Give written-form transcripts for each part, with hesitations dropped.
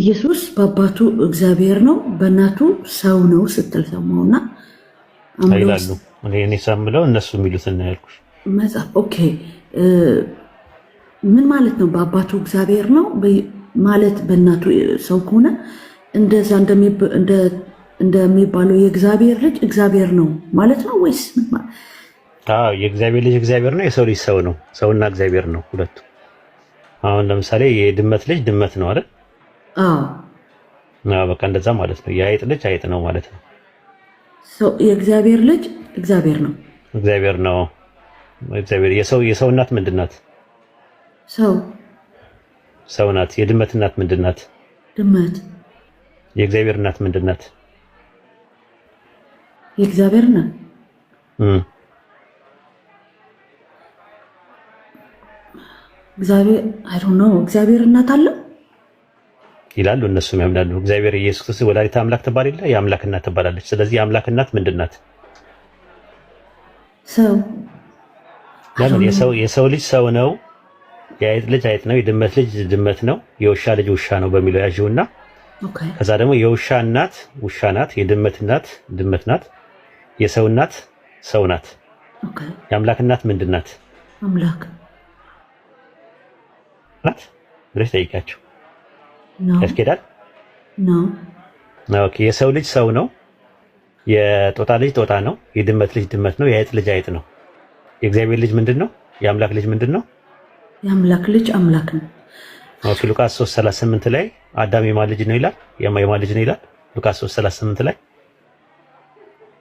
ኢየሱስ በአባቱ እግዚአብሔር ነው በእናቱ ሰው ነው ስትል ሰማውና ይላሉ። እኔ ሳምለው እነሱ የሚሉትን ነው ያልኩሽ። መጽሐፍ ኦኬ፣ ምን ማለት ነው? በአባቱ እግዚአብሔር ነው ማለት በእናቱ ሰው ከሆነ እንደዛ እንደሚባለው የእግዚአብሔር ልጅ እግዚአብሔር ነው ማለት ነው ወይስ? የእግዚአብሔር ልጅ እግዚአብሔር ነው፣ የሰው ልጅ ሰው ነው። ሰውና እግዚአብሔር ነው ሁለቱ። አሁን ለምሳሌ የድመት ልጅ ድመት ነው አይደል? በቃ እንደዛ ማለት ነው። የአይጥ ልጅ አይጥ ነው ማለት ነው። የእግዚአብሔር ልጅ እግዚአብሔር ነው። እግዚአብሔር ነው። እግዚአብሔር የሰው እናት ምንድን ናት? ሰው ናት። የድመት እናት ምንድን ናት? ድመት። የእግዚአብሔር እናት ምንድን ናት? የእግዚአብሔር እናት እግዚአብሔር አይ ዶንት ኖ። እግዚአብሔር እናት አለው ይላሉ እነሱም ያምናሉ። እግዚአብሔር ኢየሱስ ክርስቶስ ወላዲተ አምላክ ትባል የለ የአምላክ እናት ትባላለች። ስለዚህ የአምላክ እናት ምንድን ናት? ሰው። ለምን የሰው ልጅ ሰው ነው፣ የአይጥ ልጅ አይጥ ነው፣ የድመት ልጅ ድመት ነው፣ የውሻ ልጅ ውሻ ነው በሚለው ያዥውና ከዛ ደግሞ የውሻ እናት ውሻ ናት፣ የድመት እናት ድመት ናት፣ የሰው እናት ሰው ናት። የአምላክ እናት ምንድን ናት? አምላክ ናት ብለሽ ጠይቂያቸው። ያስኬዳል? ኦኬ። የሰው ልጅ ሰው ነው፣ የጦጣ ልጅ ጦጣ ነው፣ የድመት ልጅ ድመት ነው፣ የአይጥ ልጅ አይጥ ነው። የእግዚአብሔር ልጅ ምንድን ነው? የአምላክ ልጅ ምንድን ነው? የአምላክ ልጅ አምላክ ነው። ኦኬ። ሉቃስ 3:38 ላይ አዳም የማን ልጅ ነው ይላል? የማን ልጅ ነው ይላል? ሉቃስ 3:38 ላይ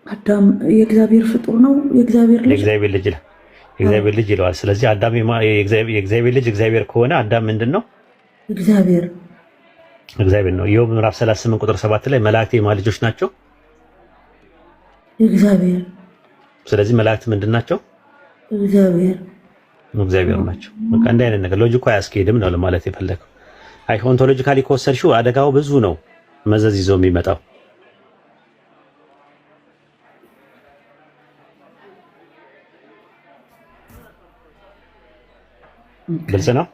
አዳም የእግዚአብሔር ፍጡር ነው፣ የእግዚአብሔር ልጅ ይላል። የእግዚአብሔር ልጅ ይለዋል። ስለዚህ አዳም የእግዚአብሔር ልጅ እግዚአብሔር ከሆነ አዳም ምንድን ነው? እግዚአብሔር ነው። ኢዮብ ምዕራፍ 38 ቁጥር 7 ላይ መላእክት የማን ልጆች ናቸው? እግዚአብሔር። ስለዚህ መላእክት ምንድን ናቸው? እግዚአብሔር ናቸው። በቃ እንዲህ አይነት ነገር ሎጂኩ አያስኬድም ነው ለማለት የፈለገው። አይ ኦንቶሎጂካሊ ከወሰድሽው አደጋው ብዙ ነው፣ መዘዝ ይዞ የሚመጣው ግልጽ ነው።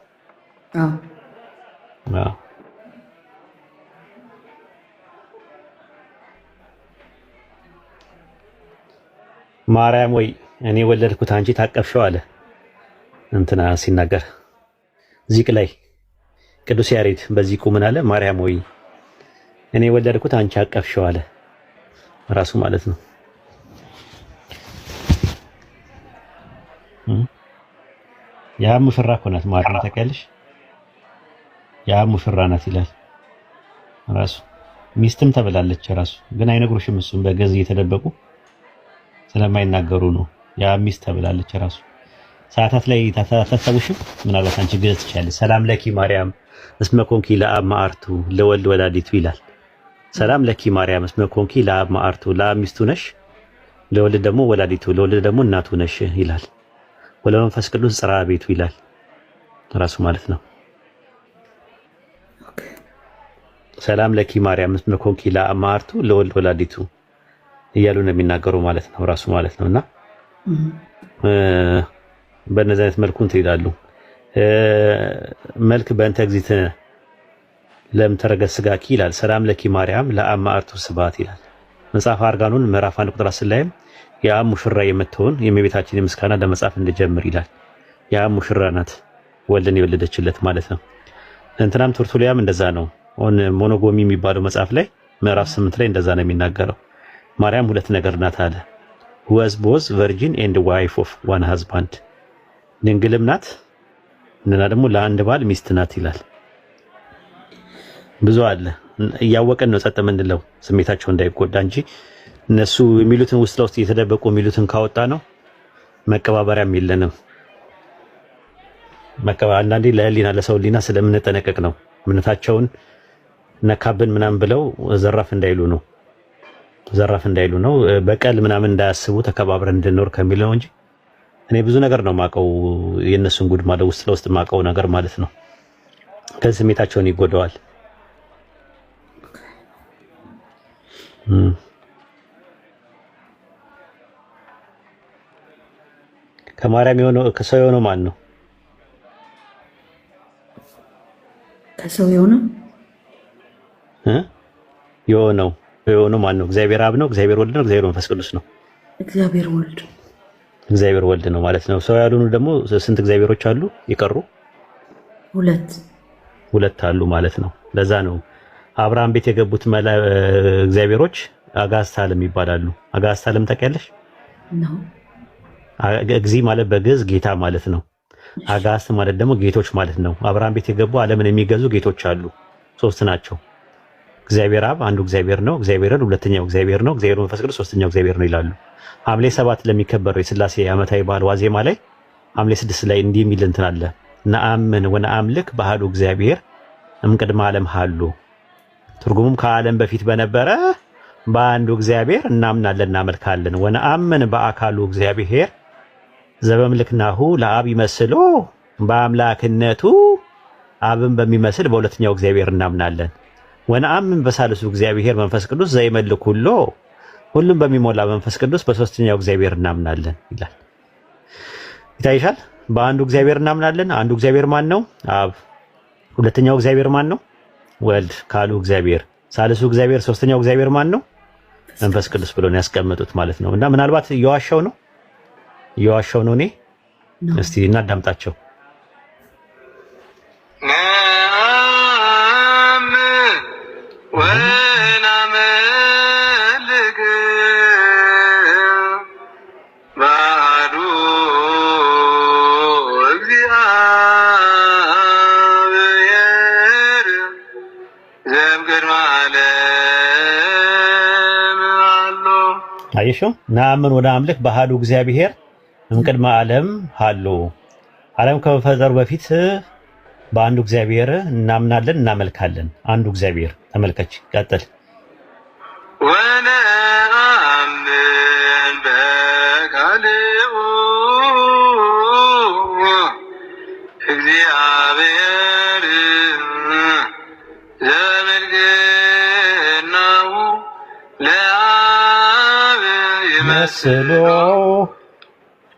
ማርያም ወይ እኔ ወለድኩት አንቺ ታቀፍሽው አለ እንትና ሲናገር ዚቅ ላይ ቅዱስ ያሬድ በዚቁ ምን አለ? ማርያም ወይ እኔ ወለድኩት አንቺ አቀፍሽው አለ ራሱ ማለት ነው። ያ ሙሽራ እኮ ናት ማርያም ታውቂያለሽ? ያ ሙሽራ ናት ይላል ራሱ። ሚስትም ተብላለች ራሱ፣ ግን አይነግሩሽም። እሱም በገዝ እየተደበቁ ስለማይናገሩ ነው። ያ ሚስት ተብላለች ራሱ። ሰዓታት ላይ ታታታውሽም። ምናልባት አንቺ ግዝ ትችያለሽ። ሰላም ለኪ ማርያም እስመ ኮንኪ ለአብ መዓርቱ ለወልድ ወላዲቱ ይላል። ሰላም ለኪ ማርያም እስመ ኮንኪ ለአብ መዓርቱ፣ ለአብ ሚስቱ ነሽ፣ ለወልድ ደግሞ ወላዲቱ፣ ለወልድ ደግሞ እናቱ ነሽ ይላል። ወለመንፈስ ቅዱስ ጽርሐ ቤቱ ይላል ራሱ ማለት ነው። ሰላም ለኪ ማርያም እስመ ኮንኪ ለአብ መዓርቱ ለወልድ ወላዲቱ እያሉ ነው የሚናገሩ ማለት ነው ራሱ ማለት ነውና በእነዚህ አይነት መልኩ እንትን ይላሉ። መልክ በእንተ እግዝእትነ ለም ተረገሥ ሥጋኪ ይላል። ሰላም ለኪ ማርያም ለአብ መዓርቱ ስብሐት ይላል። መጽሐፈ አርጋኖን ምዕራፍ 1 ቁጥር 10 ላይም የአብ ሙሽራ የምትሆን የእመቤታችን ምስጋና ለመጻፍ እንድጀምር ይላል። የአብ ሙሽራ ናት ወልድን የወለደችለት ማለት ነው። እንትናም ቱርቱሊያም እንደዛ ነው። ሞኖጎሚ የሚባለው መጽሐፍ ላይ ምዕራፍ 8 ላይ እንደዛ ነው የሚናገረው። ማርያም ሁለት ነገር ናት አለ። was both virgin and wife of one husband ድንግልም ናት እና ደግሞ ለአንድ ባል ሚስት ናት ይላል። ብዙ አለ። እያወቀን ነው ጸጥ የምንለው ስሜታቸው እንዳይጎዳ እንጂ እነሱ የሚሉትን ውስጥ ለውስጥ እየተደበቁ የሚሉትን ካወጣ ነው መቀባበሪያም የለንም። አንዳንዴ ለህሊና ለሰው ህሊና ስለምንጠነቀቅ ነው እምነታቸውን ነካብን ምናምን ብለው ዘራፍ እንዳይሉ ነው። በቀል ምናምን እንዳያስቡ ተከባብረን እንድንኖር ከሚል ነው እንጂ እኔ ብዙ ነገር ነው ማቀው የነሱን ጉድ ማለት ውስጥ ለውስጥ ማቀው ነገር ማለት ነው። ከስሜታቸውን ይጎዳዋል። ከማርያም የሆነው ከሰው የሆነው ማን ነው? ከሰው የሆነው የሆነው ማን ነው? እግዚአብሔር አብ ነው፣ እግዚአብሔር ወልድ ነው፣ እግዚአብሔር መንፈስ ቅዱስ ነው። እግዚአብሔር ወልድ ነው ማለት ነው። ሰው ያልሆኑ ደግሞ ስንት እግዚአብሔሮች አሉ? የቀሩ ሁለት አሉ ማለት ነው። ለዛ ነው አብርሃም ቤት የገቡት እግዚአብሔሮች አጋዕዝተ ዓለም ይባላሉ። አጋዕዝተ ዓለም ታውቂያለሽ? እግዚ ማለት በግዕዝ ጌታ ማለት ነው። አጋዕዝት ማለት ደግሞ ጌቶች ማለት ነው። አብርሃም ቤት የገቡ ዓለምን የሚገዙ ጌቶች አሉ። ሶስት ናቸው። እግዚአብሔር አብ አንዱ እግዚአብሔር ነው፣ እግዚአብሔርን ሁለተኛው እግዚአብሔር ነው፣ እግዚአብሔር መንፈስ ቅዱስ ሶስተኛው እግዚአብሔር ነው ይላሉ። ሐምሌ 7 ለሚከበረው የሥላሴ ዓመታዊ በዓል ዋዜማ ላይ ሐምሌ 6 ላይ እንዲህ የሚል እንትን አለ። ነአምን ወነአምልክ በአሐዱ እግዚአብሔር እምቅድመ ዓለም ሀሉ። ትርጉሙም ከዓለም በፊት በነበረ በአንዱ እግዚአብሔር እናምናለን እናመልካለን። ወነአምን በአካሉ እግዚአብሔር ዘበምልክናሁ ለአብ ይመስሎ፣ በአምላክነቱ አብን በሚመስል በሁለተኛው እግዚአብሔር እናምናለን። ወነአምን በሳልሱ እግዚአብሔር መንፈስ ቅዱስ ዘይመልክ ሁሎ፣ ሁሉም በሚሞላ መንፈስ ቅዱስ በሶስተኛው እግዚአብሔር እናምናለን ይላል። ይታይሻል። በአንዱ እግዚአብሔር እናምናለን። አንዱ እግዚአብሔር ማን ነው? አብ። ሁለተኛው እግዚአብሔር ማን ነው? ወልድ ካሉ እግዚአብሔር። ሳልሱ እግዚአብሔር ሶስተኛው እግዚአብሔር ማን ነው? መንፈስ ቅዱስ ብሎ ነው ያስቀመጡት ማለት ነው። እና ምናልባት እየዋሻው ነው እኔ እስቲ እናዳምጣቸው። አየሽው? ነአምን ወነአምልክ በአሐዱ እግዚአብሔር እምቅድመ ዓለም ሀሎ። ዓለም ከመፈጠሩ በፊት በአንዱ እግዚአብሔር እናምናለን እናመልካለን። አንዱ እግዚአብሔር። ተመልከች፣ ቀጥል። ወነአምን በካልኡ እግዚአብሔር ዘምልክናሁ ለአብ ይመስሎ።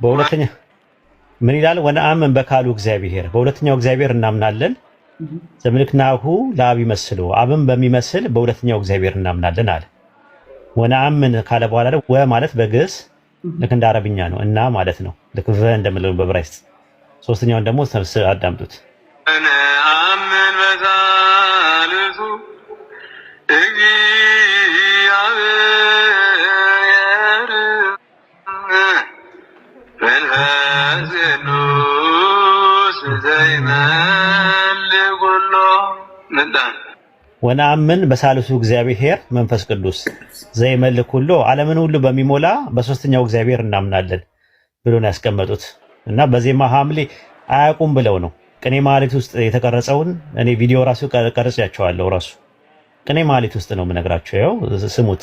በሁለተኛ ምን ይላል? ወነአምን በካሉ እግዚአብሔር፣ በሁለተኛው እግዚአብሔር እናምናለን። ዘምልክናሁ ለአብ ይመስሎ፣ አብን በሚመስል በሁለተኛው እግዚአብሔር እናምናለን አለ። ወነአምን ካለ በኋላ ደግሞ ወ ማለት በግዕዝ ልክ እንደ አረብኛ ነው እና ማለት ነው። ልክ ቨ እንደምንለው በዕብራይስጥ። ሶስተኛውን ደግሞ አዳምጡት። ወነአምን በሳልሱ እግዚአብሔር መንፈስ ቅዱስ ዘይመልክ ሁሎ ምንዳን። ወነአምን በሳልሱ እግዚአብሔር መንፈስ ቅዱስ ዘይመልክ ሁሎ፣ ዓለምን ሁሉ በሚሞላ በሶስተኛው እግዚአብሔር እናምናለን ብሎ ነው ያስቀመጡት። እና በዜማ ሐምሌ አያውቁም ብለው ነው። ቅኔ ማህሌት ውስጥ የተቀረጸውን እኔ ቪዲዮ ራሱ ቀርጬያቸዋለሁ። ራሱ ቅኔ ማህሌት ውስጥ ነው የምነግራቸው። ያው ስሙት።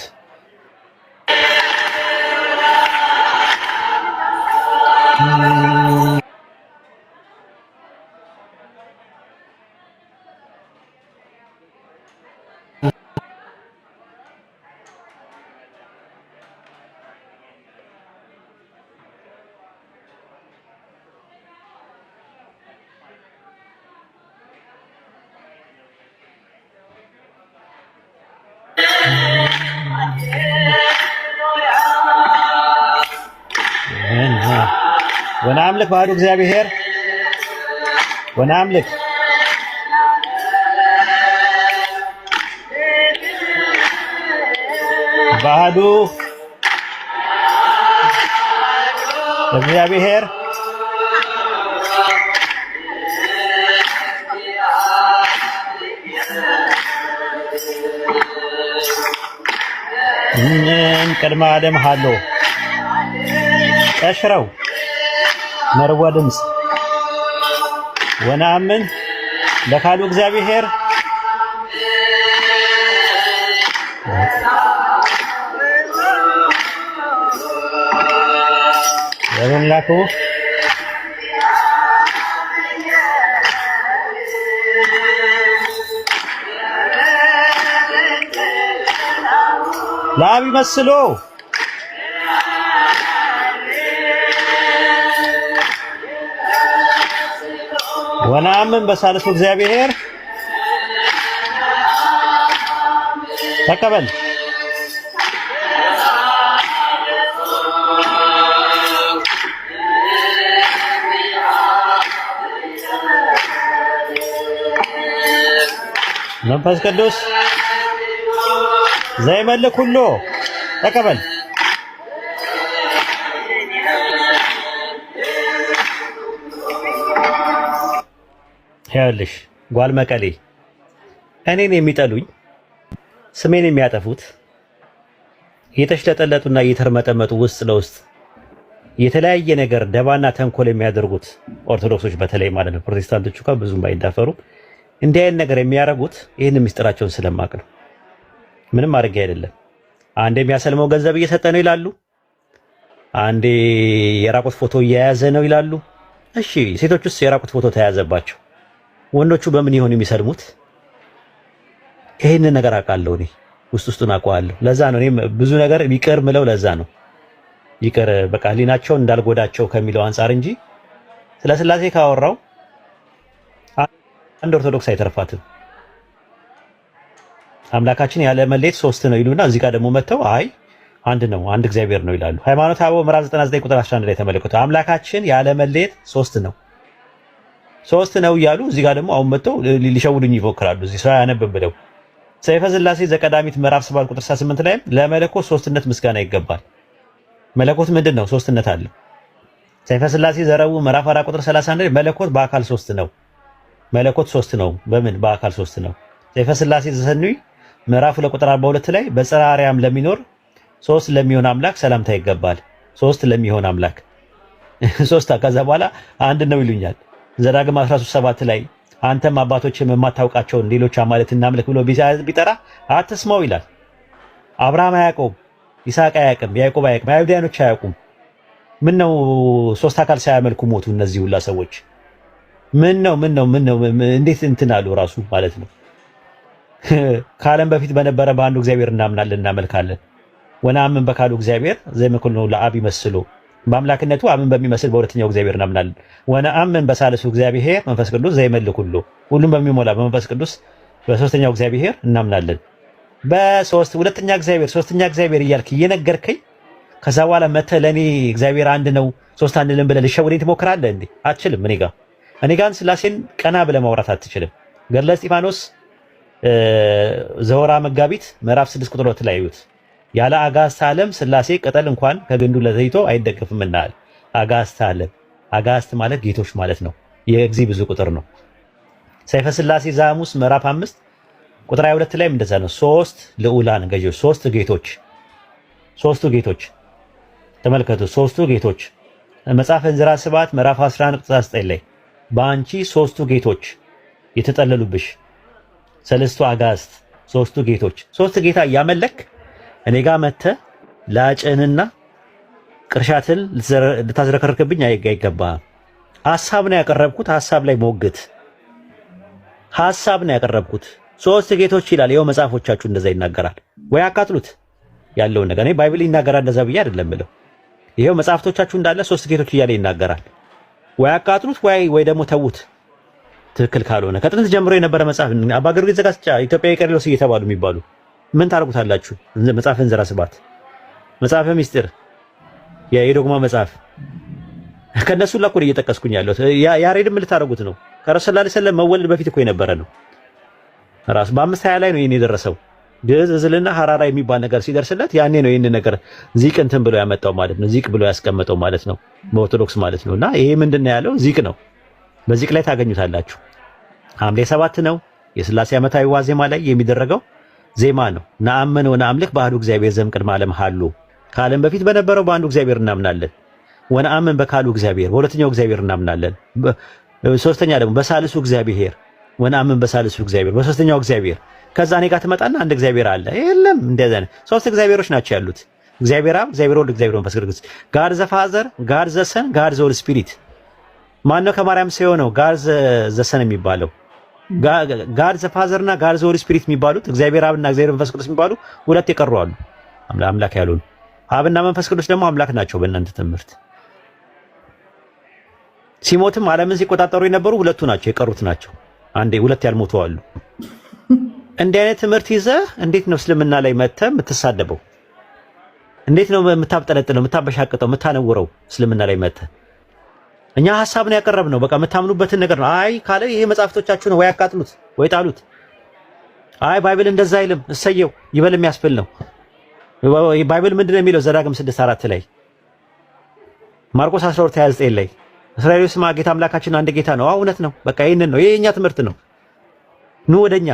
ወነአምልክ በአሐዱ እግዚአብሔር ወነአምልክ በአሐዱ እግዚአብሔር እምቅድመ ዓለም ሀሎ። ቀሽረው መርዋ ድምፅ። ወነአምን በካሉ እግዚአብሔር በመላኩ ለአብ ይመስሎ ወነአምን በሳልሱ እግዚአብሔር ተቀበል። መንፈስ ቅዱስ ዘይመልክ ሁሉ ተቀበል። ይኸውልሽ ጓል መቀሌ እኔን የሚጠሉኝ ስሜን የሚያጠፉት እየተሽለጠለጡና እየተርመጠመጡ ውስጥ ለውስጥ የተለያየ ነገር ደባና ተንኮል የሚያደርጉት ኦርቶዶክሶች በተለይ ማለት ነው። ፕሮቴስታንቶቹ ጋር ብዙም ባይዳፈሩ እንዲህ አይነት ነገር የሚያደርጉት ይህን ምስጢራቸውን ስለማቅ ነው። ምንም አድርጌ አይደለም። አንዴ የሚያሰልመው ገንዘብ እየሰጠ ነው ይላሉ። አንዴ የራቁት ፎቶ እየያዘ ነው ይላሉ። እሺ ሴቶች ውስጥ የራቁት ፎቶ ተያዘባቸው፣ ወንዶቹ በምን ይሆን የሚሰልሙት? ይህንን ነገር አውቃለሁ እኔ ውስጡን አውቀዋለሁ። ለዛ ነው እኔም ብዙ ነገር ይቅር ምለው። ለዛ ነው ይቅር በቃ ህሊናቸውን እንዳልጎዳቸው ከሚለው አንጻር እንጂ ስለ ስላሴ ካወራው አንድ ኦርቶዶክስ አይተርፋትም። አምላካችን ያለ መለየት ሶስት ነው ይሉና እዚህ ጋር ደግሞ መተው አይ አንድ ነው አንድ እግዚአብሔር ነው ይላሉ። ሃይማኖተ አበው ምዕራፍ 99 ቁጥር 11 ላይ ተመለከቱ። አምላካችን ያለ መለየት ሶስት ነው እያሉ እዚህ ጋር ደግሞ አሁን መተው ሊሸውዱኝ ይፎክራሉ። እዚህ ሰው ያነብብ ብለው ሰይፈ ሥላሴ ዘቀዳሚት ምዕራፍ 7 ቁጥር 68 ላይ ለመለኮት ሶስትነት ምስጋና ይገባል። መለኮት ምንድን ነው? ሶስትነት አለው። ሰይፈ ሥላሴ ዘረቡዕ ምዕራፍ 4 ቁጥር 31 ላይ መለኮት በአካል ሶስት ነው። መለኮት ሶስት ነው። በምን? በአካል ሶስት ነው። ሰይፈ ሥላሴ ዘሰኑይ ምዕራፍ 2 ቁጥር 42 ላይ በጽርሐ አርያም ለሚኖር ሶስት ለሚሆን አምላክ ሰላምታ ይገባል። ሶስት ለሚሆን አምላክ ሶስት ከዛ በኋላ አንድ ነው ይሉኛል። ዘዳግም 13:7 ላይ አንተም አባቶችም የማታውቃቸውን ሌሎች አማልክት እናምልክ ብሎ ቢጠራ አትስማው ይላል። አብርሃም አያውቀውም፣ ይስሐቅ አያውቅም፣ ያዕቆብ አያውቅም፣ አይሁዳኖች አያውቁም። ምን ነው ሶስት አካል ሳያመልኩ ሞቱ እነዚህ ሁላ ሰዎች? ምን ነው እንዴት እንትን አሉ ራሱ ማለት ነው። ከዓለም በፊት በነበረ በአንዱ እግዚአብሔር እናምናለን እናመልካለን። ወነአምን በካሉ እግዚአብሔር ዘይመክኑ ለአብ ይመስሉ በአምላክነቱ አምን በሚመስል በሁለተኛው እግዚአብሔር እናምናለን። ወነአምን በሳልሱ እግዚአብሔር መንፈስ ቅዱስ ዘይመልክ ሁሉም በሚሞላ በመንፈስ ቅዱስ በሶስተኛው እግዚአብሔር እናምናለን። በሶስት ሁለተኛ እግዚአብሔር ሶስተኛ እግዚአብሔር እያልክ እየነገርከኝ ከዛ በኋላ መተህ ለእኔ እግዚአብሔር አንድ ነው ሶስት አንልም ብለህ ልሸውደኝ ትሞክራለህ እንዴ? አትችልም። እኔ ጋር ስላሴን ቀና ብለህ ማውራት አትችልም። ገድለ እስጢፋኖስ ዘወራ መጋቢት ምዕራፍ 6 ቁጥር 2 ላይ ይዩት። ያለ አጋዕዝተ ዓለም ስላሴ ቅጠል እንኳን ከግንዱ ለዘይቶ አይደገፍምና አለ። አጋዕዝተ ዓለም አጋዕዝት ማለት ጌቶች ማለት ነው። የእግዚእ ብዙ ቁጥር ነው። ሰይፈ ሥላሴ ዘሐሙስ ምዕራፍ 5 ቁጥር 22 ላይም እንደዛ ነው። ሶስት ልዑላን ገዢዎች፣ ሶስቱ ጌቶች ተመልከቱ። ሶስቱ ጌቶች መጽሐፈ እንዝራ ስብሐት ምዕራፍ 11 ቁጥር 9 ላይ በአንቺ ሶስቱ ጌቶች የተጠለሉብሽ ሰለስቱ አጋዕዝት ሶስቱ ጌቶች ሶስት ጌታ እያመለክ እኔ ጋር መተህ ላጭንና ቅርሻትን ልታዝረከርክብኝ አይገባም። ሐሳብ ነው ያቀረብኩት። ሐሳብ ላይ ሞግት። ሐሳብ ነው ያቀረብኩት። ሶስት ጌቶች ይላል። ይኸው መጽሐፎቻችሁ እንደዛ ይናገራል። ወይ አቃጥሉት ያለውን ነገር እኔ ባይብል ይናገራል እንደዛ ብዬ አይደለም ብለው ይኸው መጽሐፍቶቻችሁ እንዳለ ሶስት ጌቶች እያለ ይናገራል። ወይ አቃጥሉት ወይ ደግሞ ተዉት። ትክክል ካልሆነ ከጥንት ጀምሮ የነበረ መጽሐፍ አባ ጊዮርጊስ ዘጋስጫ ኢትዮጵያዊ ቄርሎስ እየተባሉ የሚባሉ ምን ታርጉታላችሁ? መጽሐፈ እንዝራ ስብሐት፣ መጽሐፈ ሚስጥር፣ የዶግማ መጽሐፍ ከነሱ ላይ እኮ እየጠቀስኩኝ ያለሁት ያሬድም ልታረጉት ነው። ከረሱል ሰለላሁ ዐለይሂ ወሰለም መወለድ በፊት እኮ የነበረ ነው። ራሱ በ520 ላይ ነው ይሄን የደረሰው። ግዕዝ እዝልና ሐራራ የሚባል ነገር ሲደርስለት ያኔ ነው ይሄን ነገር ዚቅ እንትን ብሎ ያመጣው ማለት ነው። ዚቅ ብሎ ያስቀመጠው ማለት ነው በኦርቶዶክስ ማለት ነው። እና ይሄ ምንድነው ያለው? ዚቅ ነው። በዚቅ ላይ ታገኙታላችሁ። ሐምሌ 7 ነው የሥላሴ ዓመታዊ ዋዜማ ላይ የሚደረገው ዜማ ነው። ነአምን ወነአምልክ በአሐዱ እግዚአብሔር ዘእምቅድመ ዓለም ሀሉ ከዓለም በፊት በነበረው በአንዱ እግዚአብሔር እናምናለን። ወነአምን በካሉ እግዚአብሔር በሁለተኛው እግዚአብሔር እናምናለን። ሶስተኛ ደግሞ በሳልሱ እግዚአብሔር ወነአምን በሳልሱ እግዚአብሔር በሶስተኛው እግዚአብሔር። ከዛ እኔ ጋር ትመጣና አንድ እግዚአብሔር አለ የለም። እንደዛ ነው። ሶስት እግዚአብሔሮች ናቸው ያሉት። እግዚአብሔር አብ፣ እግዚአብሔር ወልድ፣ እግዚአብሔር መንፈስ ቅዱስ። ጋድ ዘ ፋዘር፣ ጋድ ዘ ሰን፣ ጋድ ዘ ሆሊ ስፒሪት። ማነው ከማርያም ሰው ነው ጋድ ዘ ሰን የሚባለው? ጋድ ዘ ፋዘር እና ጋድ ዘ ሆሊ ስፒሪት የሚባሉት እግዚአብሔር አብና እግዚአብሔር መንፈስ ቅዱስ የሚባሉ ሁለት የቀሩ አሉ። አምላክ ያልሆኑ አብና መንፈስ ቅዱስ ደግሞ አምላክ ናቸው በእናንተ ትምህርት። ሲሞትም ዓለምን ሲቆጣጠሩ የነበሩ ሁለቱ ናቸው የቀሩት ናቸው። አንዴ ሁለት ያልሞቱ አሉ። እንዲህ አይነት ትምህርት ይዘህ እንዴት ነው እስልምና ላይ መተህ የምትሳደበው? እንዴት ነው የምታብጠለጥለው፣ የምታበሻቅጠው፣ የምታነውረው? እስልምና ላይ መተህ እኛ ሐሳብን ያቀረብነው በቃ የምታምኑበትን ነገር ነው። አይ ካለ ይሄ መጽሐፍቶቻችሁ ነው፣ ወይ አቃጥሉት ወይ ጣሉት። አይ ባይብል እንደዛ አይልም እሰየው ይበል የሚያስብል ነው። ባይብል ምንድነው የሚለው? ዘዳግም 6:4 ላይ፣ ማርቆስ 12:29 ላይ እስራኤል ስማ ጌታ አምላካችን አንድ ጌታ ነው። እውነት ነው። በቃ ይሄንን ነው፣ ይሄ የኛ ትምህርት ነው። ኑ ወደኛ።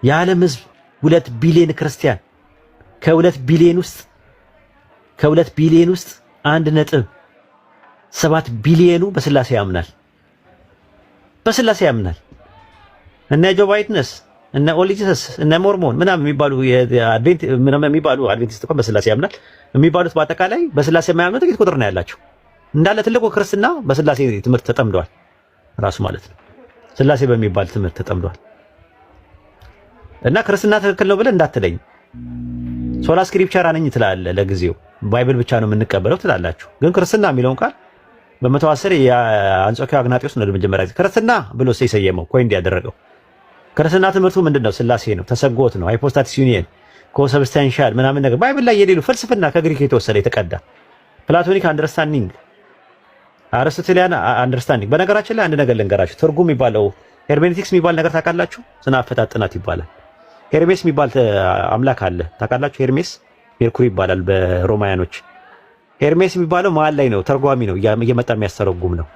የዓለም ህዝብ 2 ቢሊዮን ክርስቲያን ከ2 ቢሊዮን ውስጥ 1.7 ቢሊዮኑ በስላሴ ያምናል። እነ ጆባ ዊትነስ እነ ኦሊጂሰስ እነ ሞርሞን ምናምን የሚባሉ አድቬንቲስት እንኳን በስላሴ ያምናል የሚባሉት በአጠቃላይ በስላሴ የማያምኑ ጥቂት ቁጥር ነው ያላቸው። እንዳለ ትልቁ ክርስትና በስላሴ ትምህርት ተጠምደዋል ራሱ ማለት ነው። ስላሴ በሚባል ትምህርት ተጠምደዋል። እና ክርስትና ትክክል ነው ብለህ እንዳትለኝ። ሶላ ስክሪፕቸር ነኝ ትላለህ ለጊዜው፣ ባይብል ብቻ ነው የምንቀበለው ትላላችሁ። ግን ክርስትና የሚለውን ቃል በ110 የአንጾኪያ አግናጢዮስ ነው ለመጀመሪያ ጊዜ ክርስትና ብሎ ሲሰየመው ኮይንድ ያደረገው። ክርስትና ትምህርቱ ምንድነው? ስላሴ ነው፣ ተሰጎት ነው፣ ሃይፖስታቲስ ዩኒየን፣ ኮሰብስታንሻል ምናምን ነገር ባይብል ላይ የሌሉ ፍልስፍና ከግሪክ የተወሰደ የተቀዳ ፕላቶኒክ አንደርስታንዲንግ፣ አሪስቶቴሊያን አንደርስታንዲንግ። በነገራችን ላይ አንድ ነገር ልንገራችሁ። ትርጉም የሚባለው ሄርሜኔቲክስ የሚባል ነገር ታውቃላችሁ? ስነ አፈታት ጥናት ይባላል። ሄርሜስ የሚባል አምላክ አለ ታውቃላችሁ? ሄርሜስ ሜርኩሪ ይባላል በሮማያኖች። ሄርሜስ የሚባለው መሀል ላይ ነው፣ ተርጓሚ ነው፣ እየመጣ የሚያስተረጉም ነው።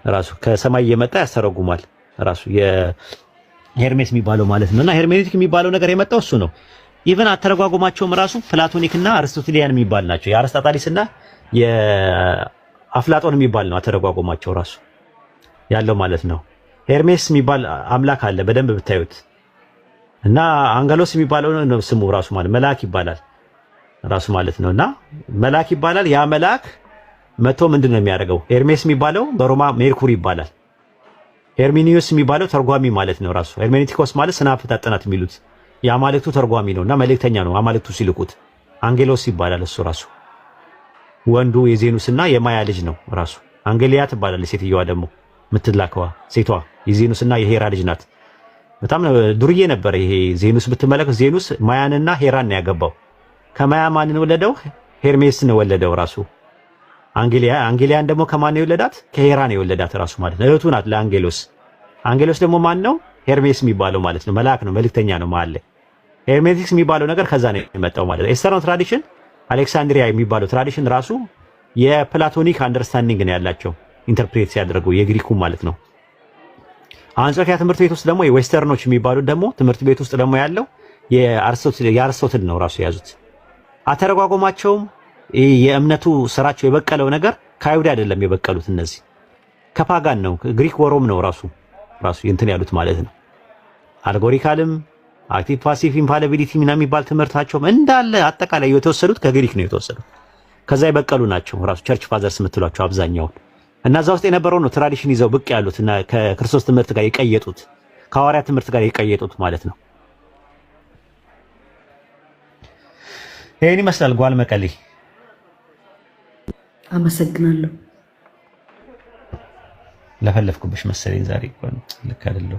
ራሱ ከሰማይ እየመጣ ያስተረጉማል ራሱ የሄርሜስ የሚባለው ማለት ነውና ሄርሜኔቲክ የሚባለው ነገር የመጣው እሱ ነው። ኢቭን አተረጓጉማቸውም ራሱ ፕላቶኒክና አሪስቶቴሊያን የሚባል ናቸው። የአርስጣጣሊስና የአፍላጦን የሚባል ነው አተረጓጉማቸው ራሱ ያለው ማለት ነው። ሄርሜስ የሚባል አምላክ አለ በደንብ ብታዩት። እና አንገሎስ የሚባለው ነው ስሙ ራሱ ማለት መልአክ ይባላል ራሱ ማለት ነውና መልአክ ይባላል። ያ መልአክ መቶ ምንድነው የሚያደርገው? ሄርሜስ የሚባለው በሮማ ሜርኩሪ ይባላል። ሄርሚኒዮስ የሚባለው ተርጓሚ ማለት ነው ራሱ። ሄርሜኔቲኮስ ማለት ስነ አፈታት ጥናት የሚሉት የአማልክቱ ተርጓሚ ነውና መልእክተኛ ነው። አማልክቱ ሲልኩት አንጌሎስ ይባላል እሱ ራሱ። ወንዱ የዜኑስና የማያ ልጅ ነው ራሱ። አንጌሊያ ትባላለች ሴትዮዋ ደግሞ የምትላከዋ ሴቷ የዜኑስና የሄራ ልጅ ናት። በጣም ዱርዬ ነበር ይሄ ዜኑስ ብትመለከት። ዜኑስ ማያንና ሄራን ነው ያገባው። ከማያ ማንን ወለደው? ሄርሜስን ወለደው ራሱ። አንጌሊያን ደግሞ ከማን ነው የወለዳት? ከሄራ ነው የወለዳት ራሱ ማለት ነው። እህቱ ናት ለአንጌሎስ። አንጌሎስ ደግሞ ማን ነው? ሄርሜስ የሚባለው ማለት ነው። መልአክ ነው፣ መልእክተኛ ነው ማለት ነው። ሄርሜቲክስ የሚባለው ነገር ከዛ ነው የመጣው ማለት ነው። ኤስተርናል ትራዲሽን አሌክሳንድሪያ የሚባለው ትራዲሽን ራሱ የፕላቶኒክ አንደርስታንዲንግ ነው ያላቸው ኢንተርፕሬት ሲያደርጉ የግሪኩ ማለት ነው። አንጾኪያ ትምህርት ቤት ውስጥ ደግሞ የዌስተርኖች የሚባሉት ደግሞ ትምህርት ቤት ውስጥ ደግሞ ያለው የአርስቶትል ነው ራሱ የያዙት። አተረጓጎማቸውም የእምነቱ ስራቸው የበቀለው ነገር ከአይሁድ አይደለም የበቀሉት። እነዚህ ከፓጋን ነው፣ ግሪክ ወሮም ነው ራሱ እንትን ያሉት ማለት ነው። አልጎሪካልም አክቲቭ ፓሲቭ ኢንፋሊቢሊቲ ምናምን የሚባል ትምህርታቸውም እንዳለ አጠቃላይ የተወሰዱት ከግሪክ ነው የተወሰዱት። ከዛ የበቀሉ ናቸው ራሱ ቸርች ፋዘርስ የምትሏቸው አብዛኛውን። እና እዛ ውስጥ የነበረው ነው ትራዲሽን ይዘው ብቅ ያሉት እና ከክርስቶስ ትምህርት ጋር የቀየጡት ከሐዋርያት ትምህርት ጋር የቀየጡት ማለት ነው። ይሄን ይመስላል ጓል መቀሌ። አመሰግናለሁ። ለፈለፍኩብሽ መሰለኝ ዛሬ እንኳን ልክ አይደለሁ።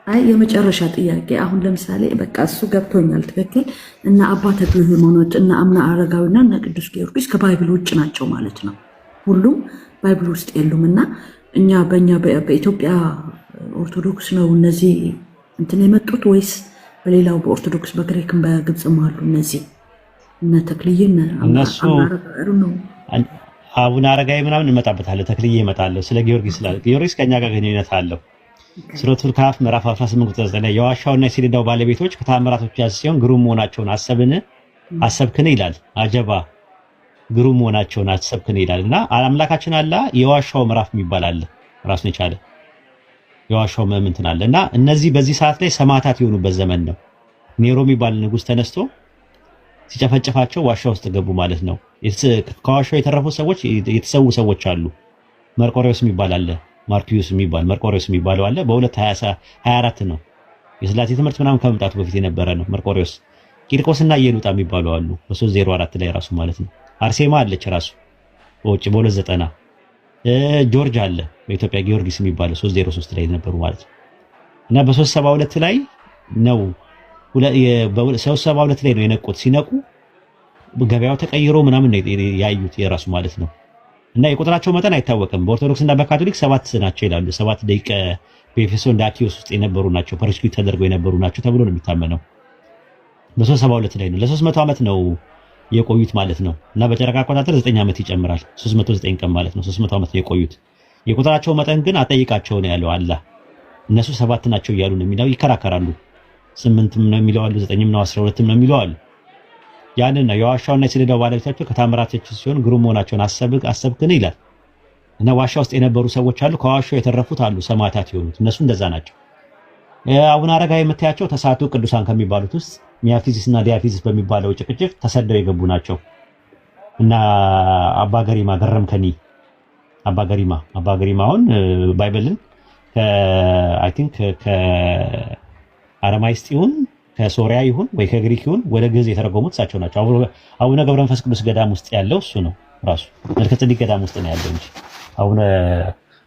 አይ የመጨረሻ ጥያቄ አሁን ለምሳሌ በቃ እሱ ገብቶኛል ትክክል። እና አባ ተክለ ሃይማኖት እና አምና አረጋዊና እና ቅዱስ ጊዮርጊስ ከባይብል ውጭ ናቸው ማለት ነው። ሁሉም ባይብል ውስጥ የሉም። እና እኛ በኢትዮጵያ ኦርቶዶክስ ነው እነዚህ እንትን የመጡት ወይስ በሌላው በኦርቶዶክስ በግሪክም በግብፅም አሉ እነዚህ እነ ተክልዬ እነሱ አቡነ አረጋዊ ምናምን እንመጣበታለን። ተክልዬ ይመጣለሁ። ስለ ጊዮርጊስ ጊዮርጊስ ከኛ ጋር ግንኙነት አለው። ሱረቱል ካፍ ምዕራፍ 18 ቁጥር 9 የዋሻውና የሰሌዳው ባለቤቶች ከተአምራቶች ያዝ ሲሆን ግሩም መሆናቸውን አሰብክን ይላል። አጀባ ግሩም መሆናቸውን አሰብክን ይላል። እና አምላካችን አላህ የዋሻው ምዕራፍ የሚባል አለ ራሱን የቻለ የዋሻው ምእምንትን አለ። እና እነዚህ በዚህ ሰዓት ላይ ሰማዕታት የሆኑበት ዘመን ነው። ኔሮ የሚባል ንጉስ ተነስቶ ሲጨፈጨፋቸው ዋሻ ውስጥ ገቡ ማለት ነው። ከዋሻው የተረፉ ሰዎች የተሰዉ ሰዎች አሉ። መርቆሬዎስ የሚባል አለ፣ ማርኪዩስ የሚባል መርቆሬዎስ የሚባለው አለ። በ224 ነው የስላሴ ትምህርት ምናምን ከመምጣቱ በፊት የነበረ ነው መርቆሬዎስ። ቂርቆስና ኢየሉጣ የሚባሉ አሉ በ304 ላይ ራሱ ማለት ነው። አርሴማ አለች ራሱ በውጭ በ290 ጆርጅ አለ በኢትዮጵያ ጊዮርጊስ የሚባለው 303 ላይ ነበሩ ማለት ነው። እና በ372 ላይ ነው 372 ላይ ነው የነቁት። ሲነቁ ገበያው ተቀይሮ ምናምን ነው ያዩት የራሱ ማለት ነው። እና የቁጥራቸው መጠን አይታወቅም። በኦርቶዶክስ እና በካቶሊክ 7 ናቸው ይላሉ። 7 ደቂቀ በኤፌሶን ዳኪዮስ ውስጥ የነበሩ ናቸው፣ ፐርሲኪዩት ተደርገው የነበሩ ናቸው ተብሎ ነው የሚታመነው። በ372 ላይ ነው ለ300 ዓመት ነው የቆዩት ማለት ነው። እና በጨረቃ አቆጣጠር 9 ዓመት ይጨምራል 309 ቀን ማለት ነው። 300 ዓመት ነው የቆዩት። የቁጥራቸው መጠን ግን አጠይቃቸው ነው ያለው አላህ። እነሱ 7 ናቸው እያሉ ነው የሚለው ይከራከራሉ። 8ም ነው የሚለው አሉ፣ 9ም ነው 12ም ነው የሚለው አሉ። ያንን ነው የዋሻውና የሰሌዳው ባለቤታቸው ከታምራታቸው ሲሆን ግሩም መሆናቸውን አሰብክን ይላል። እና ዋሻ ውስጥ የነበሩ ሰዎች አሉ፣ ከዋሻው የተረፉት አሉ፣ ሰማዕታት የሆኑት እነሱ እንደዛ ናቸው። አቡነ አረጋዊ የምታያቸው ተሳቱ ቅዱሳን ከሚባሉት ውስጥ ሚያፊዚስ እና ዲያፊዚስ በሚባለው ጭቅጭቅ ተሰደው የገቡ ናቸው። እና አባ ገሪማ ገረምከኒ አባ ገሪማ አሁን ባይብልን አይ ቲንክ ከአረማይስጥ ይሁን ከሶሪያ ይሁን ወይ ከግሪክ ይሁን ወደ ግዕዝ የተረጎሙት እሳቸው ናቸው። አቡነ ገብረ መንፈስ ቅዱስ ገዳም ውስጥ ያለው እሱ ነው ራሱ። መልከ ጼዴቅ ገዳም ውስጥ ነው ያለው እንጂ አቡነ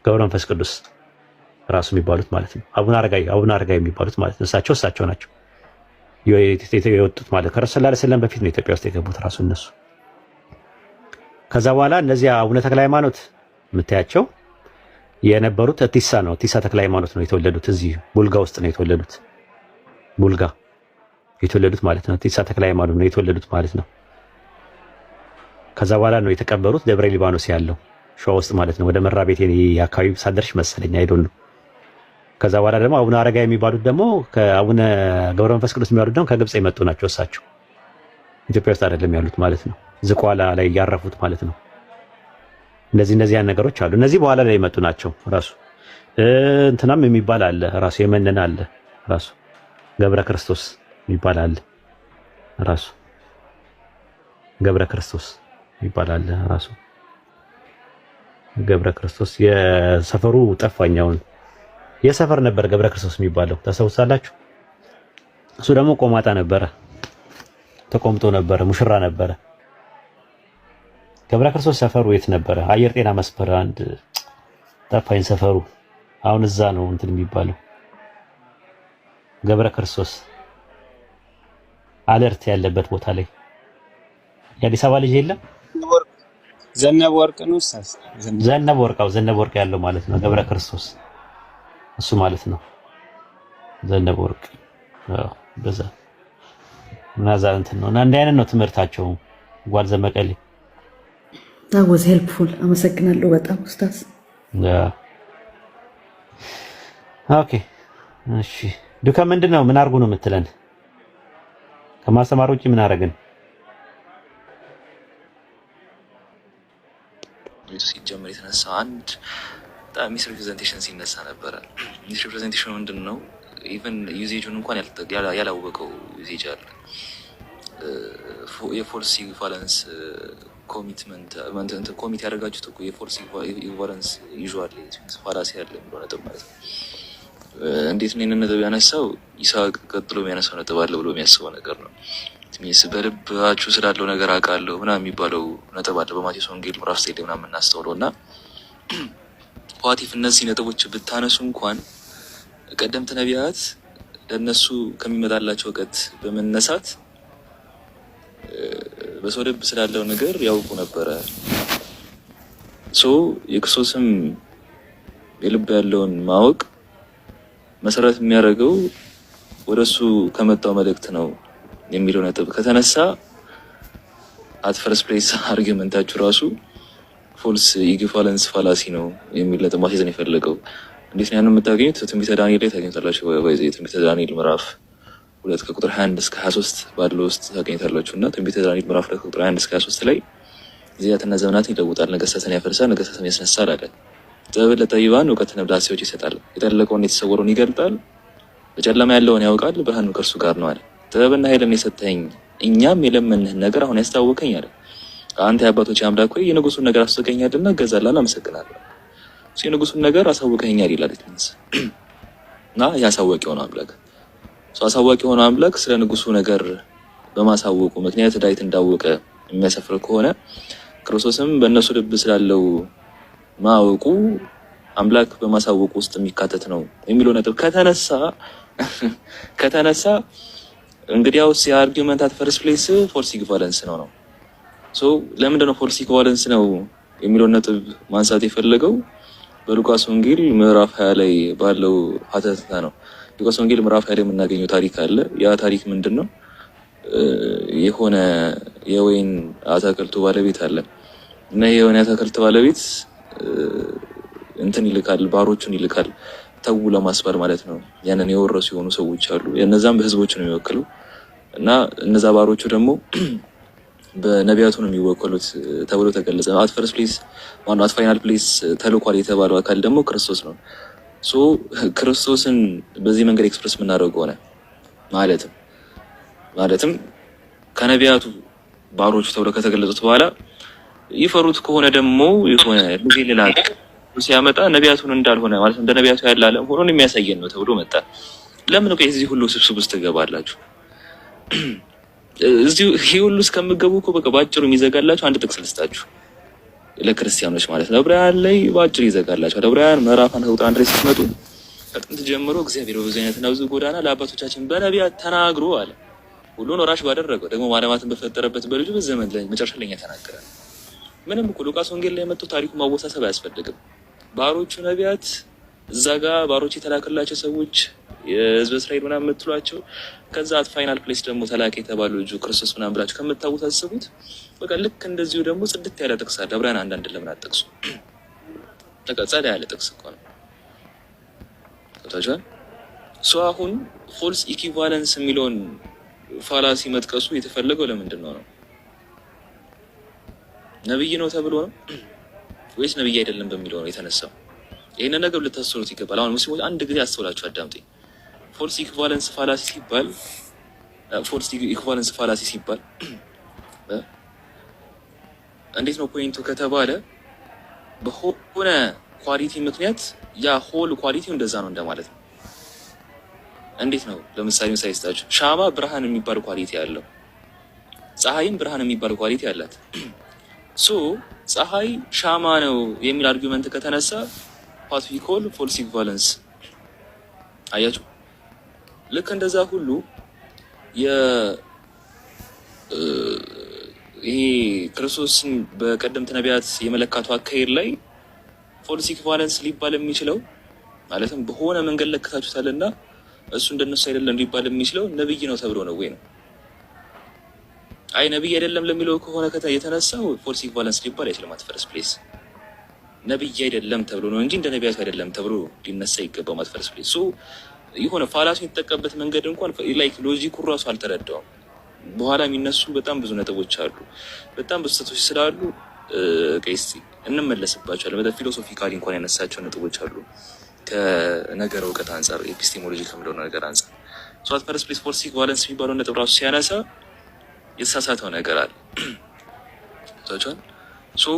ገብረ መንፈስ ቅዱስ ራሱ የሚባሉት ማለት ነው። አቡነ አረጋዊ የሚባሉት ማለት ነው። እሳቸው ናቸው የወጡት ማለት ከረሱል ሰለላሁ ዐለይሂ ወሰለም በፊት ነው ኢትዮጵያ ውስጥ የገቡት ራሱ እነሱ። ከዛ በኋላ እነዚህ አቡነ ተክለ ሃይማኖት የምታያቸው የነበሩት እቲሳ ነው። እቲሳ ተክለ ሃይማኖት ነው የተወለዱት። እዚህ ቡልጋ ውስጥ ነው የተወለዱት። ቡልጋ የተወለዱት ማለት ነው። እቲሳ ተክለ ሃይማኖት ነው የተወለዱት ማለት ነው። ከዛ በኋላ ነው የተቀበሩት ደብረ ሊባኖስ ያለው ሸዋ ውስጥ ማለት ነው። ወደ መራቤቴ አካባቢ ሳደርሽ መሰለኝ አይዶን ነው። ከዛ በኋላ ደግሞ አቡነ አረጋዊ የሚባሉት ደግሞ ከአቡነ ገብረ መንፈስ ቅዱስ የሚባሉት ደግሞ ከግብጽ የመጡ ናቸው። እሳቸው ኢትዮጵያ ውስጥ አይደለም ያሉት ማለት ነው። ዝቋላ ላይ ያረፉት ማለት ነው። እነዚህ ያን ነገሮች አሉ። እነዚህ በኋላ ላይ የመጡ ናቸው። ራሱ እንትናም የሚባል አለ ራሱ የመነን አለ ራሱ ገብረ ክርስቶስ የሚባል አለ ራሱ ገብረ ክርስቶስ የሚባል አለ ራሱ ገብረ ክርስቶስ የሰፈሩ ጠፋኛውን የሰፈር ነበር ገብረ ክርስቶስ የሚባለው ታስታውሳላችሁ? እሱ ደግሞ ቆማጣ ነበረ፣ ተቆምጦ ነበረ፣ ሙሽራ ነበረ። ገብረ ክርስቶስ ሰፈሩ የት ነበረ? አየር ጤና መስመር አንድ ጠፋኝ ሰፈሩ። አሁን እዛ ነው እንትን የሚባለው ገብረ ክርስቶስ አለርት ያለበት ቦታ ላይ የአዲስ አበባ ልጅ የለም። ዘነበ ወርቅ ነው ኡስታዝ። ዘነበ ወርቅ ያለው ማለት ነው ገብረ ክርስቶስ እሱ ማለት ነው። ዘነበ ወርቅ በዛ ናዛ እንትን ነው እና እንዲህ አይነት ነው ትምህርታቸው። ጓል ዘመቀሌ that was helpful አመሰግናለሁ በጣም ኡስታዝ። ኦኬ እሺ ዱካ ምንድነው? ምን አርጉ ነው የምትለን? ከማስተማር ውጪ ምን አረግን? ሲጀመር የተነሳ አንድ በጣም ሚስ ሪፕሬዘንቴሽን ሲነሳ ነበረ። ሚስ ሪፕሬዘንቴሽን ምንድን ነው? ኢቨን ዩዜጁን እንኳን ያላወቀው ዩዜጅ አለ። የፎልስ ኢኩቫለንስ ኮሚትመንት ኮሚት ያደረጋችሁት እኮ የፎልስ ኢኩቫለንስ ዩዥዋል ፋላሲ ያለ የሚለው ነጥብ ማለት ነው። እንዴት ነው ይህንን ነጥብ ያነሳው? ይስሐቅ ቀጥሎ የሚያነሳው ነጥብ አለ ብሎ የሚያስበው ነገር ነው። በልባችሁ ስላለው ነገር አውቃለሁ ምናምን የሚባለው ነጥብ አለ በማቴዎስ ወንጌል ምዕራፍ 9 ምናምን የምናስተውለው እና ፖቲፍ እነዚህ ነጥቦች ብታነሱ እንኳን ቀደምት ነቢያት ለእነሱ ከሚመጣላቸው እውቀት በመነሳት በሰው ልብ ስላለው ነገር ያውቁ ነበረ። የክርስቶስም የልብ ያለውን ማወቅ መሰረት የሚያደርገው ወደ እሱ ከመጣው መልእክት ነው የሚለው ነጥብ ከተነሳ አት ፈርስት ፕሌስ አርጊመንታችሁ ራሱ ፎልስ ኢኩቫለንስ ፋላሲ ነው የሚል ነጥብ ማስይዘን የፈለገው። እንዴት ነው ያንን የምታገኙት? ትንቢተ ዳንኤል ላይ ታገኙታላችሁ። ትንቢተ ዳንኤል ምዕራፍ 2 ከቁጥር 21 እስከ 23 ባለው ውስጥ ታገኙታላችሁ። እና ትንቢተ ዳንኤል ምዕራፍ 2 ከቁጥር 21 እስከ 23 ላይ ጊዜያትና ዘመናትን ይለውጣል፣ ነገስታትን ያፈርሳል፣ ነገስታትን ያስነሳል አለ። ጥበብን ለጠቢባን እውቀትን ለብልሃተኞች ይሰጣል፣ የጠለቀውን የተሰወረውን ይገልጣል፣ በጨለማ ያለውን ያውቃል፣ ብርሃኑ ከእርሱ ጋር ነው አለ። ጥበብና ኃይልን የሰጠኝ እኛም የለመንህን ነገር አሁን ያስታወቀኝ አለ። አንተ የአባቶች አምላክ ሆይ የንጉሱን ነገር አስታወቀኛልና እገዛልሃለሁ፣ አመሰግናለሁ። የንጉሱን ነገር አሳወቀኛል ይላል እና ያሳወቅ የሆነው አምላክ አሳዋቂ የሆነው አምላክ ስለ ንጉሱ ነገር በማሳወቁ ምክንያት ዳዊት እንዳወቀ የሚያሰፍር ከሆነ ክርስቶስም በእነሱ ልብ ስላለው ማወቁ አምላክ በማሳወቁ ውስጥ የሚካተት ነው የሚለው ነጥብ ከተነሳ እንግዲያውስ የአርጊውመንት አት ፈርስት ፕሌስ ፎልስ ኢኩቫለንስ ነው። ሶ ለምንድን ነው ፎልስ ኢኩቫለንስ ነው የሚለው ነጥብ ማንሳት የፈለገው? በሉቃስ ወንጌል ምዕራፍ 20 ላይ ባለው ሀተታ ነው። ሉቃስ ወንጌል ምዕራፍ 20 ላይ የምናገኘው ታሪክ አለ። ያ ታሪክ ምንድነው? የሆነ የወይን አትክልቱ ባለቤት አለ እና የወይን አትክልት ባለቤት እንትን ይልካል፣ ባሮቹን ይልካል ተው ለማስባል ማለት ነው። ያንን የወረሱ የሆኑ ሰዎች አሉ። የነዛም በህዝቦች ነው የሚወክሉ እና እነዛ ባሮቹ ደግሞ በነቢያቱ ነው የሚወከሉት ተብሎ ተገለጸ። አት ፈርስት ፕሌስ ዋን አት ፋይናል ፕሌስ ተልኳል የተባለው አካል ደግሞ ክርስቶስ ነው። ሶ ክርስቶስን በዚህ መንገድ ኤክስፕረስ የምናደርገው ሆነ ማለትም ከነቢያቱ ባሮቹ ተብሎ ከተገለጹት በኋላ ይፈሩት ከሆነ ደግሞ የሆነ ሌላ ሲያመጣ ነቢያቱን እንዳልሆነ ማለት እንደ ነቢያቱ ያለ ዓለም ሆኖ የሚያሳየን ነው ተብሎ መጣ። ለምን ነው ከዚህ ሁሉ ስብስብ ውስጥ ትገባላችሁ? እዚሁ ይሄ ሁሉ እስከምገቡ እኮ በቃ ባጭሩ የሚዘጋላችሁ አንድ ጥቅስ ልስጣችሁ ለክርስቲያኖች ማለት ነው። ዕብራውያን ላይ ባጭሩ ይዘጋላችሁ። ዕብራውያን ምዕራፍ 1 ቁጥር 1 ላይ ስትመጡ ከጥንት ጀምሮ እግዚአብሔር በብዙ አይነትና ብዙ ጎዳና ለአባቶቻችን በነቢያት ተናግሮ አለ። ሁሉን ወራሽ ባደረገው ደግሞ ዓለማትን በፈጠረበት በልጁ በዘመን ላይ መጨረሻ ላይ ተናገረ። ምንም እኮ ሉቃስ ወንጌል ላይ መጥቶ ታሪኩ ማወሳሰብ አያስፈልግም። ባሮቹ ነቢያት እዛ ጋር ባሮቹ የተላከላቸው ሰዎች የሕዝበ እስራኤል ምናምን የምትሏቸው ከዛ አት ፋይናል ፕሌስ ደግሞ ተላከ የተባለው ልጁ ክርስቶስ ምናምን ብላችሁ ከምታወሳስቡት በቃ ልክ እንደዚሁ ደግሞ ጽድት ያለ ጥቅስ አለ። ዕብራውያን አንዳንድ ለምን አትጠቅሱ? በቃ ጸዳ ያለ ጥቅስ እኮ ነው። ታውቃላችሁ። ሶ አሁን ፎልስ ኢኩቫለንስ የሚለውን ፋላሲ መጥቀሱ የተፈለገው ለምንድን ነው? ነብይ ነው ተብሎ ነው ወይስ ነብይ አይደለም በሚለው ነው የተነሳው? ይሄንን ነገር ልታስተውሉት ይገባል። አሁን ሙስሊሞች አንድ ጊዜ አስተውላችሁ አዳምጡኝ። ፎልስ ኢኩቫለንስ ፋላሲ ሲባል እንዴት ነው ፖይንቱ ከተባለ በሆነ ኳሊቲ ምክንያት ያ ሆል ኳሊቲው እንደዛ ነው እንደማለት ነው። እንዴት ነው? ለምሳሌ ምሳሌ ስጣችሁ። ሻማ ብርሃን የሚባል ኳሊቲ ያለው፣ ፀሐይም ብርሃን የሚባል ኳሊቲ አላት። ሶ ፀሐይ ሻማ ነው የሚል አርጊውመንት ከተነሳ what we call false equivalence። አያችሁ፣ ልክ እንደዛ ሁሉ ይሄ ክርስቶስን በቀደምት ነቢያት የመለካቱ አካሄድ ላይ ፎልስ ኢኩቫለንስ ሊባል የሚችለው ማለትም በሆነ መንገድ ለክታችሁታልና እሱ እንደነሱ አይደለም ሊባል የሚችለው ነብይ ነው ተብሎ ነው ወይ ነው? አይ ነብይ አይደለም ለሚለው ከሆነ የተነሳው ፎልስ ኢኩቫለንስ ሊባል አይችልም። አት ፈርስት ፕሌስ ነብይ አይደለም ተብሎ ነው እንጂ እንደ ነቢያቱ አይደለም ተብሎ ሊነሳ ይገባው። አት ፈርስት ፕሌስ ሶ የሆነ ፋላሲ የተጠቀመበት መንገድ እንኳን ላይክ ሎጂኩ ራሱ አልተረዳውም። በኋላ የሚነሱ በጣም ብዙ ነጥቦች አሉ፣ በጣም ብዙ ስህተቶች ስላሉ ቀይስ እንመለስባቸዋለን። በጣም ፊሎሶፊካሊ እንኳን ያነሳቸው ነጥቦች አሉ ከነገር እውቀት አንጻር ኤፒስቴሞሎጂ ከምለው ነገር አንጻር። ሶ አት ፈርስት ፕሌስ ፎልስ ኢኩቫለንስ የሚባለው ነጥብ ራሱ ሲያነሳ የተሳሳተው ነገር አለ። ሶ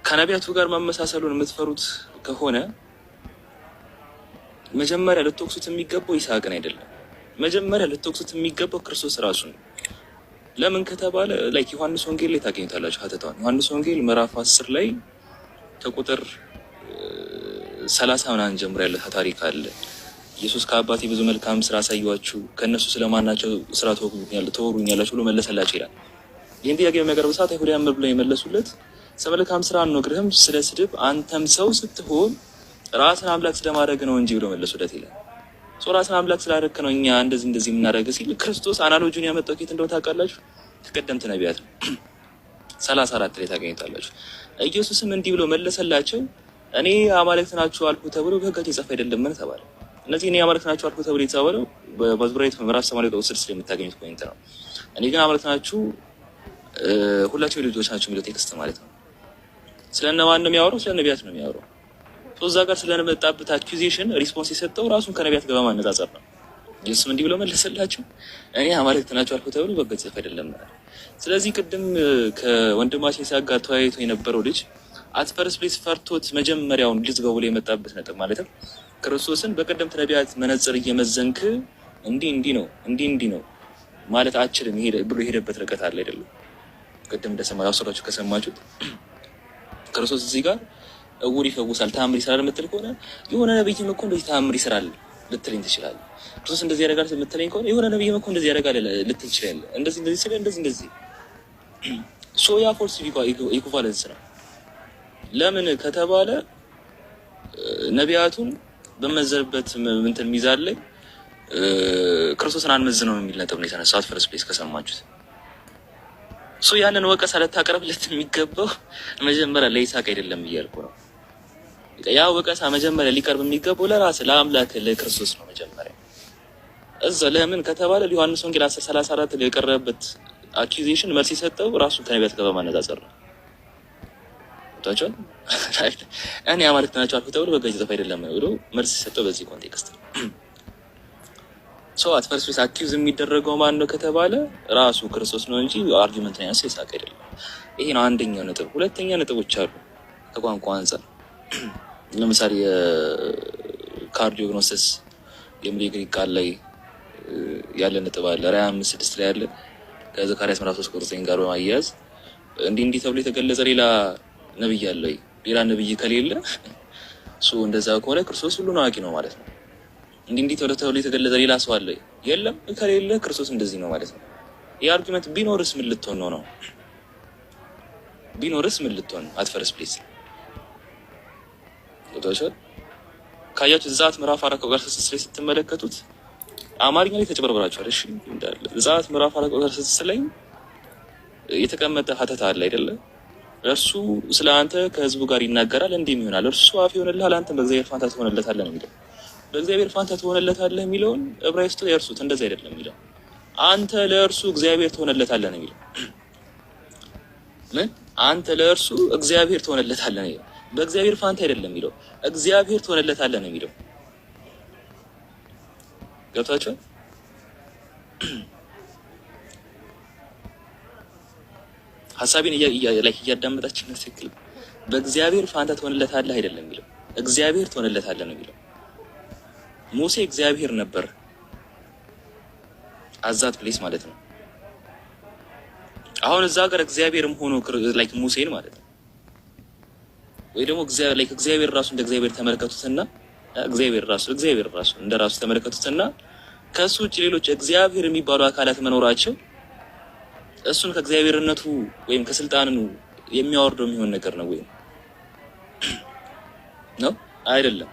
ከነቢያቱ ጋር ማመሳሰሉን የምትፈሩት ከሆነ መጀመሪያ ልትወቅሱት የሚገባው ይስሐቅን አይደለም። መጀመሪያ ልትወቅሱት የሚገባው ክርስቶስ ራሱ ነው። ለምን ከተባለ ላይክ ዮሐንስ ወንጌል ላይ ታገኙታላችሁ ሀተታውን። ዮሐንስ ወንጌል ምዕራፍ 10 ላይ ከቁጥር 30 ምናምን ጀምሮ ያለ ታሪክ አለ። ኢየሱስ ከአባቴ ብዙ መልካም ስራ አሳየኋችሁ፣ ከእነሱ ስለማናቸው ስራ ተወሩኛላችሁ ብሎ መለሰላቸው ይላል። ይህን ጥያቄ በሚያቀርብ ሰዓት አይሁዳውያን ብለው የመለሱለት ስለ መልካም ስራ አንነግርህም፣ ስለ ስድብ አንተም ሰው ስትሆን ራስን አምላክ ስለማድረግ ነው እንጂ ብሎ መለሱለት ይላል። ራስን አምላክ ስላደረክ ነው እኛ እንደዚህ የምናደርግ ሲል ክርስቶስ አናሎጂውን ያመጣው ከየት እንደሆነ ታውቃላችሁ? ከቀደምት ነቢያት ነው። 34 ላይ ታገኙታላችሁ። ኢየሱስም እንዲህ ብሎ መለሰላቸው፣ እኔ አማልክት ናችሁ አልኩ ተብሎ በሕጋቸው የጻፈ አይደለምን ተባለ። እነዚህ እኔ አማልክት ናችሁ አልኩ ተብሎ የተባለው በመዝሙረ ዳዊት ምዕራፍ 80 ቁጥር 6 ላይ የምታገኙት ፖይንት ነው። እኔ ግን አማልክት ናችሁ ሁላችሁ ልጆች ናችሁ የሚለው ቴክስት ማለት ነው። ስለነማን ነው የሚያወራው? ስለ ነቢያት ነው የሚያወራው። እዛ ጋር ስለነበጣበት አኪዩዜሽን ሪስፖንስ የሰጠው ራሱን ከነቢያት ጋር በማነጻጸር ነው። ኢየሱስም እንዲህ ብሎ መለሰላቸው፣ እኔ አማልክት ናችሁ አልኩ ተብሎ በሕግ የተጻፈ አይደለም። ስለዚህ ቅድም ከወንድማችን ሲያጋር ተወያይቶ የነበረው ልጅ አት ፈርስት ፕሌስ ፈርቶት መጀመሪያውን ልዝጋው ብሎ የመጣበት ነጥብ ማለትም ክርስቶስን በቀደምት ነቢያት መነጽር እየመዘንክ እንዲህ ነው ማለት አችልም ብሎ የሄደበት ርቀት አለ አይደለም። ቅድም እንደሰማችሁ አውሰራችሁ ከሰማችሁት ክርስቶስ እዚህ ጋር እውር ይፈውሳል ተአምር ይሰራል የምትል ከሆነ የሆነ ነብይም እኮ እንደዚህ ተአምር ይሰራል ልትለኝ ትችላለህ። ክርስቶስ እንደዚህ ያደርጋል የምትለኝ ከሆነ የሆነ ነብይም እኮ እንደዚህ ያደርጋል ልትል ትችላለህ። እንደዚህ ስለ እንደዚህ ሶያ ፎርስ ኢኩቫለንስ ነው። ለምን ከተባለ ነቢያቱን በመዘርበት እንትን ሚዛን ላይ ክርስቶስን አንመዝነው የሚል ነጥብ ነው የተነሳው። ፈርስት ፕሌስ ከሰማችሁት ያንን ወቀሳ ልታቀርብለት የሚገባው መጀመሪያ ለይስሐቅ አይደለም እያልኩ ነው። ያ ወቀሳ መጀመሪያ ሊቀርብ የሚገባው ለራስ ለአምላክ ለክርስቶስ ነው መጀመሪያ። እዛ ለምን ከተባለ ዮሐንስ ወንጌል 10:34 ላይ የቀረበበት አኪዩዜሽን መልስ የሰጠው ራሱ ከነቢያት ጋር በማነጻጸር ነው። ታቻው እኔ አማልክት ናቸው አልኩ ተብሎ በጋዜጣ ጽሑፍ አይደለም ብሎ መልስ የሰጠው በዚህ ኮንቴክስት ነው። አት ፈርስት ፕሌስ አኪዩዝ የሚደረገው ማን ነው ከተባለ ራሱ ክርስቶስ ነው እንጂ አርጊውመንት ነው ያንሰ ይስሐቅ አይደለም። ይሄ ነው አንደኛው ነጥብ። ሁለተኛ ነጥቦች አሉ ከቋንቋ አንፃር። ለምሳሌ ካርዲዮግኖሲስ የሚል ግሪክ ቃል ላይ ያለ ነጥብ አለ። ራዕይ 5:6 ላይ ያለ ከዘካርያስ ምዕራፍ 3:9 ጋር በማያያዝ እንዲህ ተብሎ የተገለጸ ሌላ ነብይ አለ ወይ? ሌላ ነብይ ከሌለ እንደዛ ከሆነ ክርስቶስ ሁሉን አዋቂ ነው ማለት ነው። እንዲህ ተብሎ የተገለጸ ሌላ ሰው አለ የለም ከሌለ ክርስቶስ እንደዚህ ነው ማለት ነው። ይሄ አርጊውመንት ቢኖርስ ምን ልትሆን ነው? ቢኖርስ ምን ልትሆን? አት ፈርስት ፕሌስ ካያችሁ ዘጸአት ምዕራፍ 4 ቁጥር 6 ላይ ስትመለከቱት አማርኛ ላይ ተጨበርብራችኋል። እሺ እንዳለ ዘጸአት ምዕራፍ 4 ቁጥር 6 ላይ የተቀመጠ ሀተታ አለ አይደለ? እርሱ ስለ አንተ ከህዝቡ ጋር ይናገራል እንዲህም ይሆናል፣ እርሱ አፍ ይሆንልሃል፣ አንተ በእግዚአብሔር ፋንታ ትሆንለታለህ ነው የሚለው። በእግዚአብሔር ፋንታ ትሆንለታለህ የሚለውን ዕብራይስጡ ያርሱት እንደዛ አይደለም የሚለው። አንተ ለእርሱ እግዚአብሔር ትሆንለታለህ ነው የሚለው። ምን አንተ ለእርሱ እግዚአብሔር ትሆንለታለህ ነው የሚለው። በእግዚአብሔር ፋንታ አይደለም የሚለው፣ እግዚአብሔር ትሆንለታለህ ነው የሚለው። ገብታችኋል? ሐሳቤን እያዳመጣችሁ ነው ትክክል። በእግዚአብሔር ፋንታ ትሆንለታለህ አይደለም የሚለው፣ እግዚአብሔር ትሆንለታለህ ነው የሚለው። ሙሴ እግዚአብሔር ነበር አዛት ፕሌስ ማለት ነው። አሁን እዛ ጋር እግዚአብሔርም ሆኖ ላይክ ሙሴን ማለት ነው። ወይ ደግሞ እግዚአብሔር ራሱ እንደ እግዚአብሔር ተመለከቱትና እግዚአብሔር ራሱ እንደ ራሱ ተመለከቱትና ከሱ ውጭ ሌሎች እግዚአብሔር የሚባሉ አካላት መኖራቸው እሱን ከእግዚአብሔርነቱ ወይም ከስልጣኑ የሚያወርደው የሚሆን ነገር ነው ወይ ነው? አይደለም።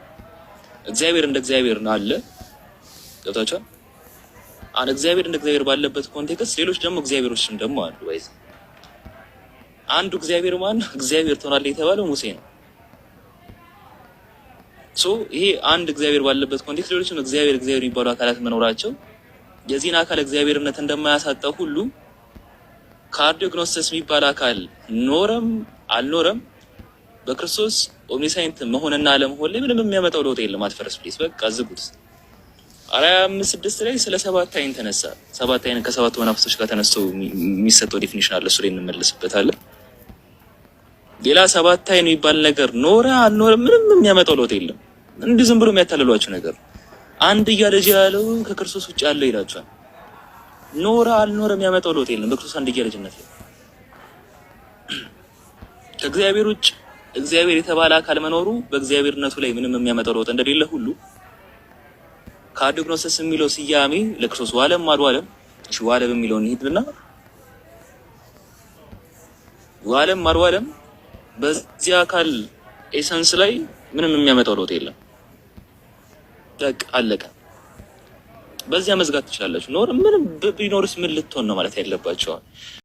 እግዚአብሔር እንደ እግዚአብሔር አለ። ገብታችኋል? እግዚአብሔር እንደ እግዚአብሔር ባለበት ኮንቴክስት ሌሎች ደግሞ እግዚአብሔሮችም ደግሞ አሉ። ወይስ አንዱ እግዚአብሔር ማን ነው? እግዚአብሔር ትሆናለህ የተባለው ሙሴ ነው። ይሄ አንድ እግዚአብሔር ባለበት ኮንቴክስት ሌሎችም እግዚአብሔር የሚባሉ አካላት መኖራቸው የዚህን አካል እግዚአብሔርነት እንደማያሳጣው ሁሉ ካርዲዮግኖሲስ የሚባል አካል ኖረም አልኖረም በክርስቶስ ኦምኒሳይንት መሆንና አለመሆን ላይ ምንም የሚያመጣው ለውጥ የለም። አትፈርስ ፕሊስ በቃ ዝጉት። ራዕይ 5:6 ላይ ስለ 7 አይን ተነሳ። 7 አይን ከሰባቱ መናፍስቶች ጋር ተነስተው የሚሰጠው ዴፊኒሽን አለ። እሱ ላይ እንመለስበታለን። ሌላ 7 አይን የሚባል ነገር ኖረ አልኖረ ምንም የሚያመጣው ለውጥ የለም። እንዲህ ዝም ብሎ የሚያታልሏቸው ነገር አንድያ ልጅ ያለው ከክርስቶስ ውጭ ያለው ይላቸዋል። ኖረ አልኖረ የሚያመጣው ለውጥ የለም። በክርስቶስ አንድያ ልጅነት ከእግዚአብሔር ውጭ እግዚአብሔር የተባለ አካል መኖሩ በእግዚአብሔርነቱ ላይ ምንም የሚያመጣው ለውጥ እንደሌለ ሁሉ ካርዲዮግኖሲስ የሚለው ስያሜ ለክርስቶስ ዋለም አልዋለም ዋለም የሚለውን ይሄድና ዋለም አልዋለም በዚህ አካል ኤሰንስ ላይ ምንም የሚያመጣው ለውጥ የለም። በቃ አለቀ። በዚያ መዝጋት ትችላላችሁ። ኖር ምንም ቢኖርስ ምን ልትሆን ነው ማለት ያለባቸው?